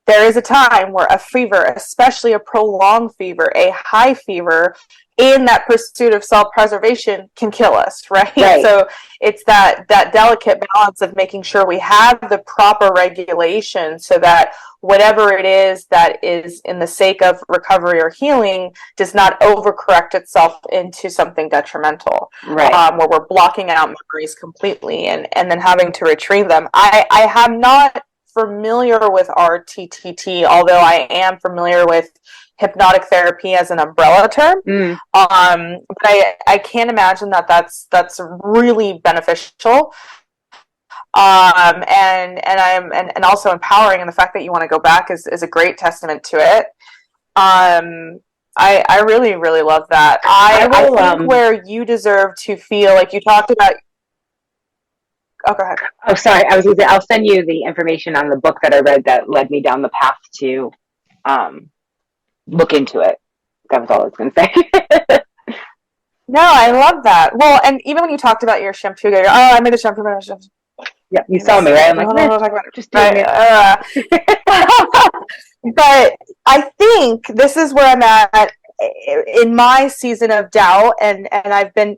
there is a time where a fever, especially a prolonged fever, a high fever, in that pursuit of self-preservation can kill us, right? So it's that delicate balance of making sure we have the proper regulation so that whatever it is that is in the sake of recovery or healing does not overcorrect itself into something detrimental, where we're blocking out memories completely and then having to retrieve them. I have not familiar with RTTT, although I am familiar with hypnotic therapy as an umbrella term. But I can't imagine that's really beneficial. And also empowering, and the fact that you want to go back is a great testament to it. I really, really love that. I think where you deserve to feel like you talked about. Oh, go ahead. Oh, sorry. I was going to say, I'll send you the information on the book that I read that led me down the path to look into it. That was all I was going to say. No, I love that. Well, and even when you talked about your shampoo, I made a shampoo. Yeah, you saw me, right? I'm like, just doing it. But I think this is where I'm at in my season of doubt, and I've been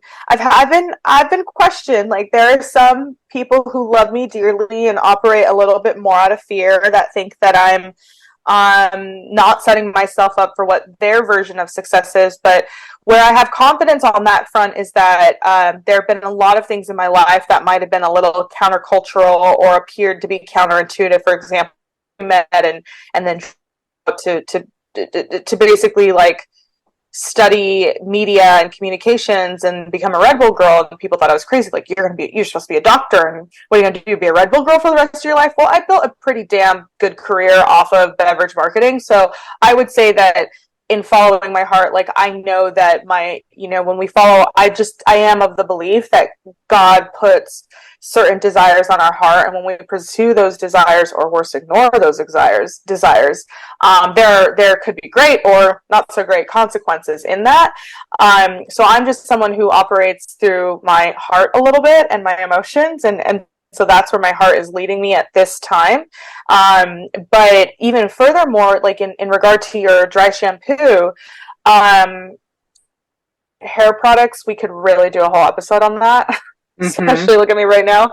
questioned. Like, there are some people who love me dearly and operate a little bit more out of fear, that think that I'm not setting myself up for what their version of success is. But where I have confidence on that front is that there have been a lot of things in my life that might have been a little countercultural or appeared to be counterintuitive. For example, I met and then to basically like study media and communications and become a Red Bull girl, and people thought I was crazy. Like, you're supposed to be a doctor, and what are you going to do? Be a Red Bull girl for the rest of your life? Well, I built a pretty damn good career off of beverage marketing, so I would say that in following my heart, like, I know that when we follow, I am of the belief that God puts certain desires on our heart, and when we pursue those desires, or worse, ignore those desires, there could be great or not so great consequences in that. So I'm just someone who operates through my heart a little bit and my emotions, and so that's where my heart is leading me at this time. But even furthermore, like in regard to your dry shampoo, hair products, we could really do a whole episode on that. Especially, look at me right now.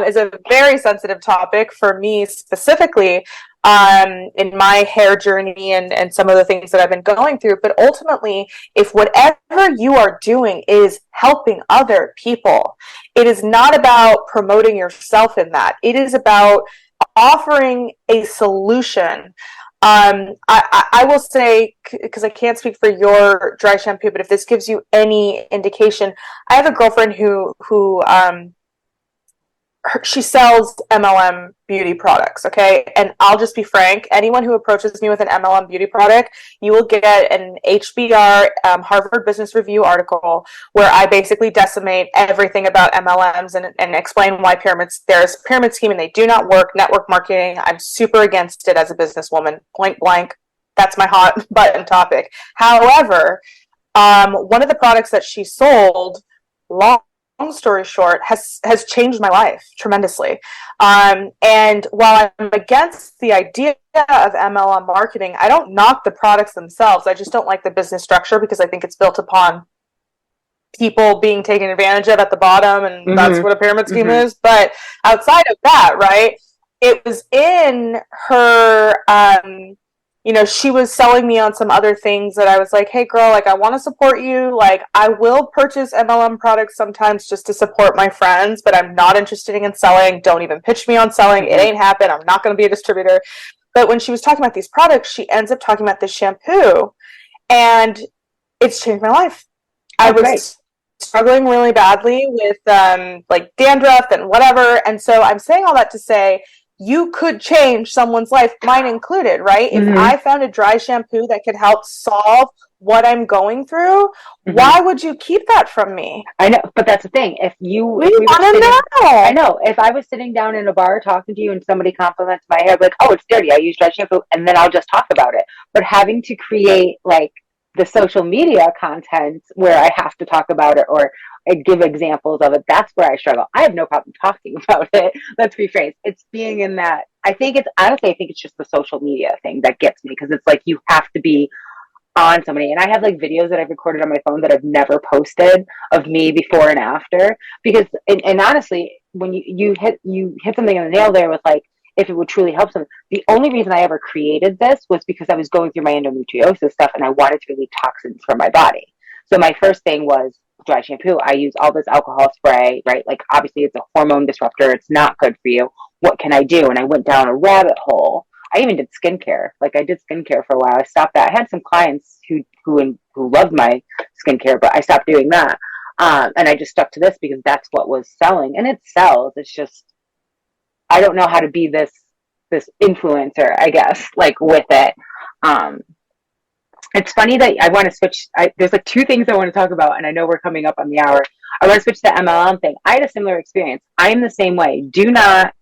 Is a very sensitive topic for me specifically, in my hair journey and some of the things that I've been going through. But ultimately, if whatever you are doing is helping other people, it is not about promoting yourself in that. It is about offering a solution. I will say, because I can't speak for your dry shampoo, but if this gives you any indication, I have a girlfriend who she sells MLM beauty products, okay? And I'll just be frank, anyone who approaches me with an MLM beauty product, you will get an HBR, Harvard Business Review article where I basically decimate everything about MLMs and explain why there's a pyramid scheme and they do not work. Network marketing, I'm super against it as a businesswoman, point blank. That's my hot button topic. However, one of the products that she sold, long story short, has changed my life tremendously. And while I'm against the idea of MLM marketing, I don't knock the products themselves. I just don't like the business structure because I think it's built upon people being taken advantage of at the bottom, and that's what a pyramid scheme is. But outside of that, right, it was in her she was selling me on some other things that I was like, hey girl, like, I want to support you. Like, I will purchase MLM products sometimes just to support my friends, but I'm not interested in selling. Don't even pitch me on selling. It ain't happen. I'm not going to be a distributor. But when she was talking about these products, she ends up talking about this shampoo. And it's changed my life. I was great. struggling really badly with like dandruff and whatever. And so I'm saying all that to say, you could change someone's life, mine included, right? Mm-hmm. If I found a dry shampoo that could help solve what I'm going through, why would you keep that from me? I know, but that's the thing. If we want to know. I know, if I was sitting down in a bar talking to you and somebody compliments my hair, like, oh, it's dirty, I use dry shampoo, and then I'll just talk about it. But having to create like the social media content where I have to talk about it or give examples of it, that's where I struggle. I have no problem talking about it. Let's rephrase. It's being in that. I think it's just the social media thing that gets me, because it's like you have to be on somebody. And I have like videos that I've recorded on my phone that I've never posted of me before and after, because and honestly, when you hit something on the nail there with like, if it would truly help someone. The only reason I ever created this was because I was going through my endometriosis stuff and I wanted to release toxins from my body. So my first thing was dry shampoo. I use all this alcohol spray, right? Like obviously it's a hormone disruptor. It's not good for you. What can I do? And I went down a rabbit hole. I even did skincare. Like I did skincare for a while. I stopped that. I had some clients who loved my skincare, but I stopped doing that. And I just stuck to this because that's what was selling, and it sells. It's just, I don't know how to be this influencer, I guess, like with it. It's funny that I want to switch. There's like two things I want to talk about, and I know we're coming up on the hour. I want to switch to the MLM thing. I had a similar experience. I'm the same way. Do not,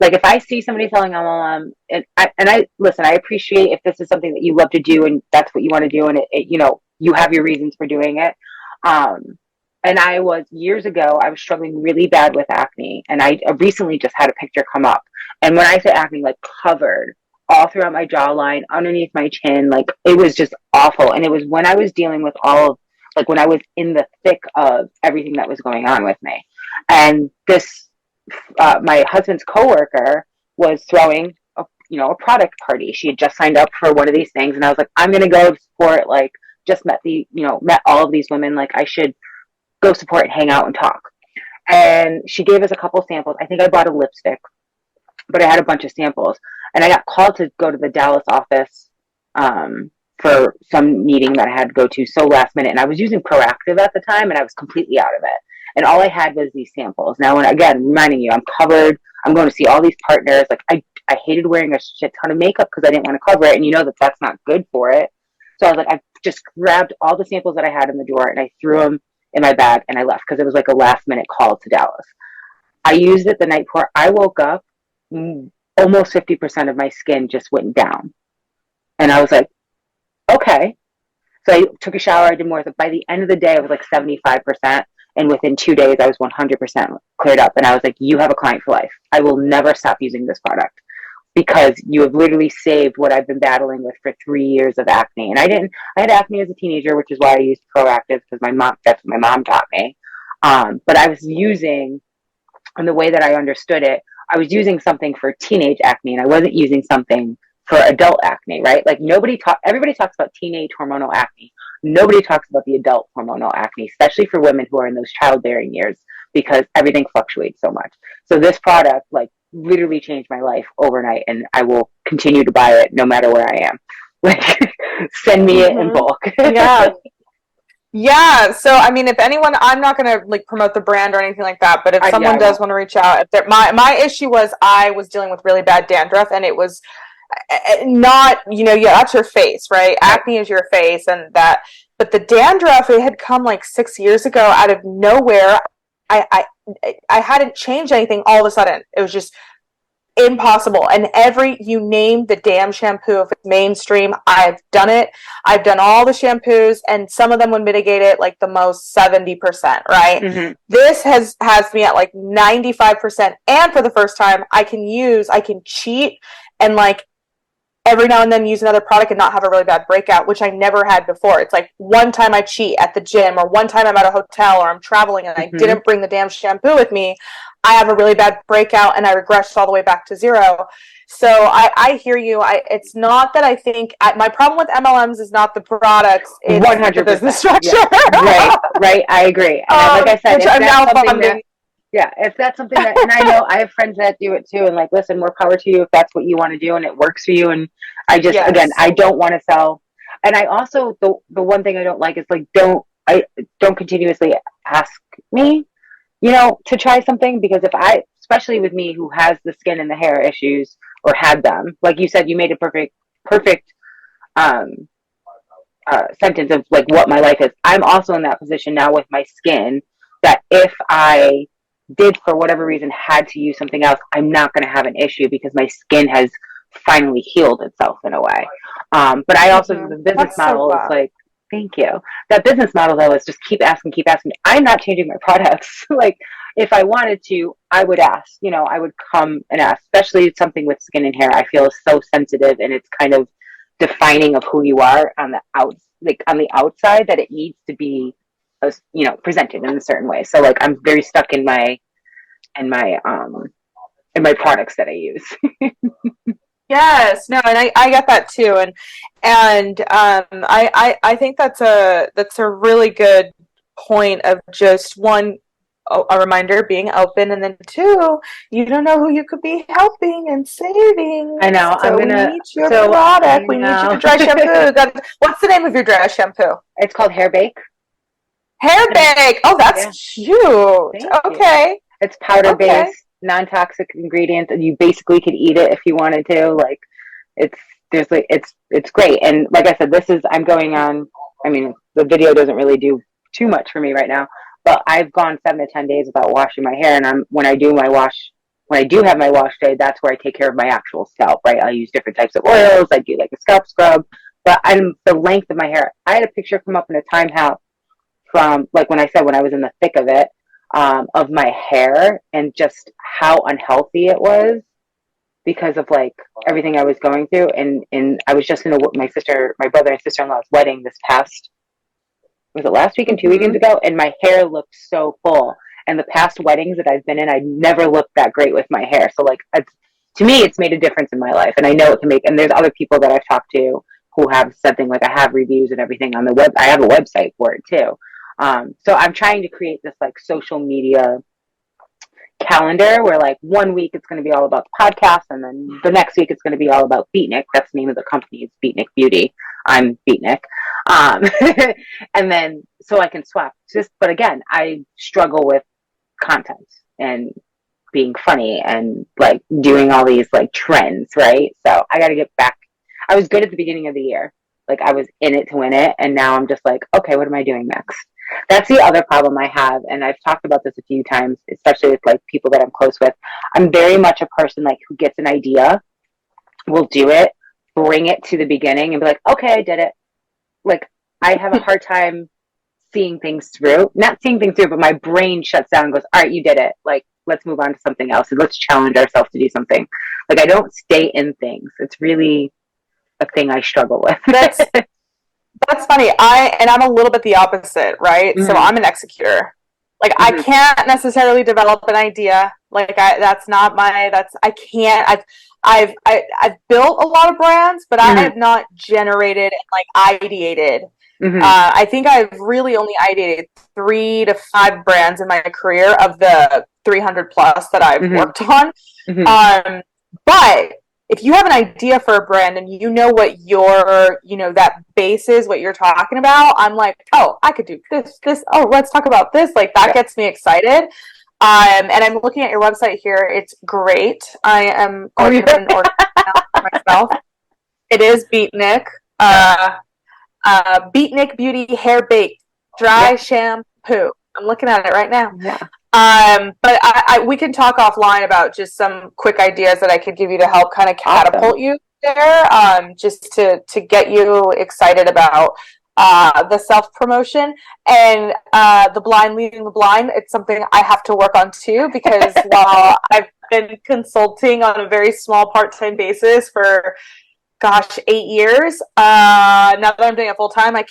like, if I see somebody selling MLM, and I listen, I appreciate if this is something that you love to do and that's what you want to do, and you have your reasons for doing it. And years ago, I was struggling really bad with acne, and I recently just had a picture come up. And when I say acne, like covered all throughout my jawline, underneath my chin, like it was just awful. And it was when I was dealing with when I was in the thick of everything that was going on with me. And this, my husband's coworker was throwing a product party. She had just signed up for one of these things, and I was like, I'm going to go support, like, just met all of these women, like I should go support and hang out and talk. And she gave us a couple samples. I think I bought a lipstick, but I had a bunch of samples. And I got called to go to the Dallas office for some meeting that I had to go to so last minute. And I was using Proactive at the time, and I was completely out of it. And all I had was these samples. Now, again, reminding you, I'm covered. I'm going to see all these partners. Like I hated wearing a shit ton of makeup because I didn't want to cover it. And that's not good for it. So I was like, I just grabbed all the samples that I had in the drawer and I threw them in my bag and I left because it was like a last minute call to Dallas. I used it the night before. I woke up, almost 50% of my skin just went down. And I was like, okay. So I took a shower. I did more. By the end of the day, I was like 75%. And within 2 days, I was 100% cleared up. And I was like, you have a client for life. I will never stop using this product because you have literally saved what I've been battling with for 3 years of acne. And I had acne as a teenager, which is why I used Proactive, because that's what my mom taught me. But I was using, and the way that I understood it, I was using something for teenage acne, and I wasn't using something for adult acne, right? Like everybody talks about teenage hormonal acne. Nobody talks about the adult hormonal acne, especially for women who are in those childbearing years, because everything fluctuates so much. So this product, like, literally changed my life overnight, and I will continue to buy it no matter where I am. Like, send me it in bulk. Yeah. So, I mean, if anyone, I'm not going to like promote the brand or anything like that, but if someone does want to reach out, my issue was I was dealing with really bad dandruff, and it was not, that's your face, right? Acne is your face, but the dandruff, it had come like 6 years ago out of nowhere. I hadn't changed anything all of a sudden. It was just impossible. And you name the damn shampoo, if it's mainstream, I've done it. I've done all the shampoos, and some of them would mitigate it like the most 70%, right? Mm-hmm. This has me at like 95%. And for the first time, I can cheat and like every now and then use another product and not have a really bad breakout, which I never had before. It's like one time I cheat at the gym, or one time I'm at a hotel, or I'm traveling and I didn't bring the damn shampoo with me. I have a really bad breakout and I regressed all the way back to zero. So I hear you. It's not that I think my problem with MLMs is not the products. It's 100% the business structure. Yeah. Right. I agree. And like I said, if that's something that, and I know I have friends that do it too, and like, listen, more power to you if that's what you want to do and it works for you. And I just, again, I don't want to sell. And I also, the one thing I don't like is like, don't continuously ask me, to try something, because especially with me who has the skin and the hair issues or had them, like you said, you made a perfect, um, sentence of like what my life is. I'm also in that position now with my skin, that if I did for whatever reason had to use something else, I'm not going to have an issue because my skin has finally healed itself in a way. But I also, the business That's model so is like, thank you. That business model though is just keep asking, keep asking. I'm not changing my products. Like if I wanted to, I would ask, I would come and ask, especially something with skin and hair. I feel is so sensitive, and it's kind of defining of who you are on the outside, that it needs to be, presented in a certain way. So like I'm very stuck in my in my um in my products that I use. Yes, no, and I get that too, and I think that's a really good point of just one, a reminder, being open, and then two, you don't know who you could be helping and saving. I know. So we need your product. We need your dry shampoo. What's the name of your dry shampoo? It's called Hair Bake. Hair Bake. Oh, that's cute. Okay. It's powder based, non-toxic ingredients, and you basically could eat it if you wanted to. Like it's great. And like I said, I'm going on, I mean, the video doesn't really do too much for me right now, but I've gone 7 to 10 days without washing my hair. And when I do have my wash day, that's where I take care of my actual scalp, right? I use different types of oils. I do like a scalp scrub, but the length of my hair, I had a picture come up in a time from like when I was in the thick of it, of my hair, and just how unhealthy it was because of like everything I was going through. And I was just in my brother and sister-in-law's wedding this past, was it last week and 2 weekends ago? And my hair looked so full. And the past weddings that I've been in, I never looked that great with my hair. So like, to me, it's made a difference in my life. And I know it can and there's other people that I've talked to who have said things like, I have reviews and everything on the web. I have a website for it too. So I'm trying to create this like social media calendar where like 1 week it's going to be all about the podcast, and then the next week it's going to be all about Beatnik. That's the name of the company. It's Beatnik Beauty. I'm Beatnik. And then so I can swap. But again, I struggle with content and being funny and like doing all these like trends, right? So I got to get back. I was good at the beginning of the year. Like I was in it to win it. And now I'm just like, okay, what am I doing next? That's the other problem I have. And I've talked about this a few times, especially with like people that I'm close with. I'm very much a person like who gets an idea, will do it, bring it to the beginning and be like, okay, I did it. Like I have a hard time seeing things through, not seeing things through, but my brain shuts down and goes, all right, you did it. Like, let's move on to something else. And let's challenge ourselves to do something. Like I don't stay in things. It's really a thing I struggle with. That's funny. I'm a little bit the opposite, right? Mm-hmm. So I'm an executor. Like mm-hmm. I can't necessarily develop an idea. Like I can't. I've built a lot of brands, but mm-hmm. I have not generated and like ideated. Mm-hmm. I think I've really only ideated 3 to 5 brands in my career of the 300 plus that I've mm-hmm. worked on. Mm-hmm. But if you have an idea for a brand and you know what that base is, what you're talking about, I'm like, oh, I could do this. Oh, let's talk about this. Like that gets me excited. And I'm looking at your website here. It's great. I am ordering for myself. It is Beatnik. Beatnik Beauty Hair Bake Dry Shampoo. I'm looking at it right now. Yeah. But we can talk offline about just some quick ideas that I could give you to help kind of catapult you there, just to get you excited about the self-promotion. And the blind leading the blind, it's something I have to work on too, because while I've been consulting on a very small part-time basis for 8 years, now that I'm doing it full time, I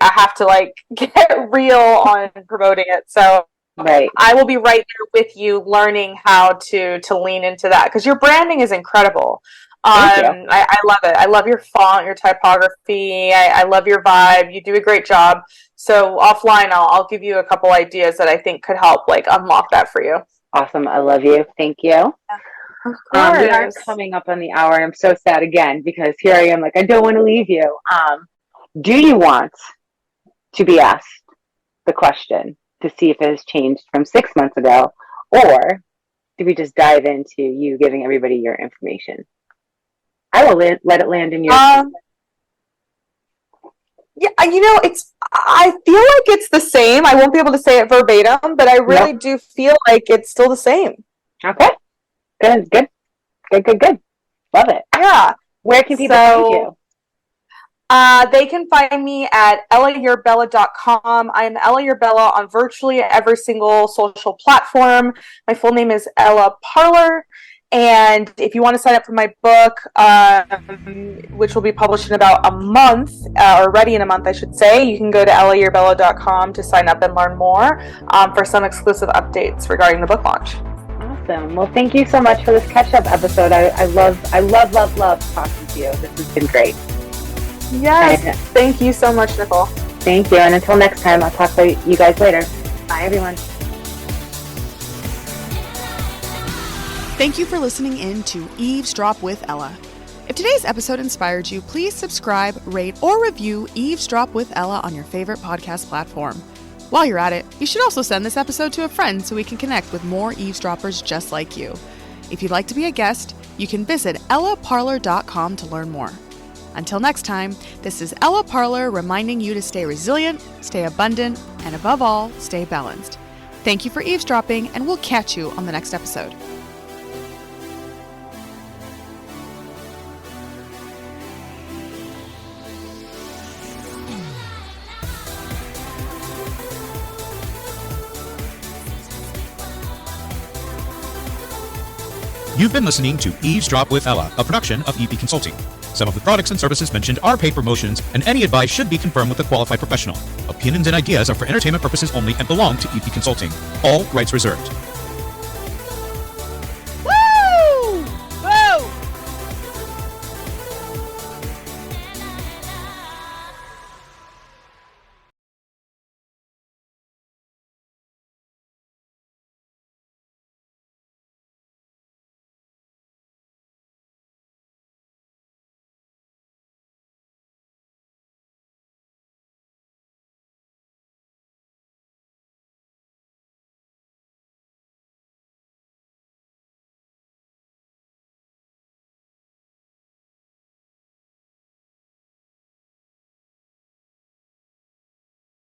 have to like get real on promoting it. So right. I will be right there with you, learning how to lean into that, because your branding is incredible. Thank you. I love it. I love your font, your typography. I love your vibe. You do a great job. So offline, I'll give you a couple ideas that I think could help like unlock that for you. Awesome. I love you. Thank you. Of course. We are coming up on the hour, and I'm so sad again because here I am, like I don't want to leave you. Do you want to be asked the question to see if it has changed from 6 months ago, or do we just dive into you giving everybody your information? I will let it land in your. Yeah, I feel like it's the same. I won't be able to say it verbatim, but I really do feel like it's still the same. Okay. Good. Love it. Yeah. Where can people find you? They can find me at ellaurbella.com. I am Ella Your Bella on virtually every single social platform. My full name is Ella Parlor. And if you want to sign up for my book, which will be published in about a month, or ready in a month, I should say, you can go to ellaurbella.com to sign up and learn more for some exclusive updates regarding the book launch. Awesome. Well, thank you so much for this catch-up episode. I love talking to you. This has been great. Yes. Thank you so much, Nicole. Thank you. And until next time, I'll talk to you guys later. Bye, everyone. Thank you for listening in to Eavesdrop with Ella. If today's episode inspired you, please subscribe, rate, or review Eavesdrop with Ella on your favorite podcast platform. While you're at it, you should also send this episode to a friend so we can connect with more eavesdroppers just like you. If you'd like to be a guest, you can visit ellaparlor.com to learn more. Until next time, this is Ella Parlor reminding you to stay resilient, stay abundant, and above all, stay balanced. Thank you for eavesdropping, and we'll catch you on the next episode. You've been listening to Eavesdrop with Ella, a production of EP Consulting. Some of the products and services mentioned are paid promotions, and any advice should be confirmed with a qualified professional. Opinions and ideas are for entertainment purposes only and belong to EP Consulting. All rights reserved.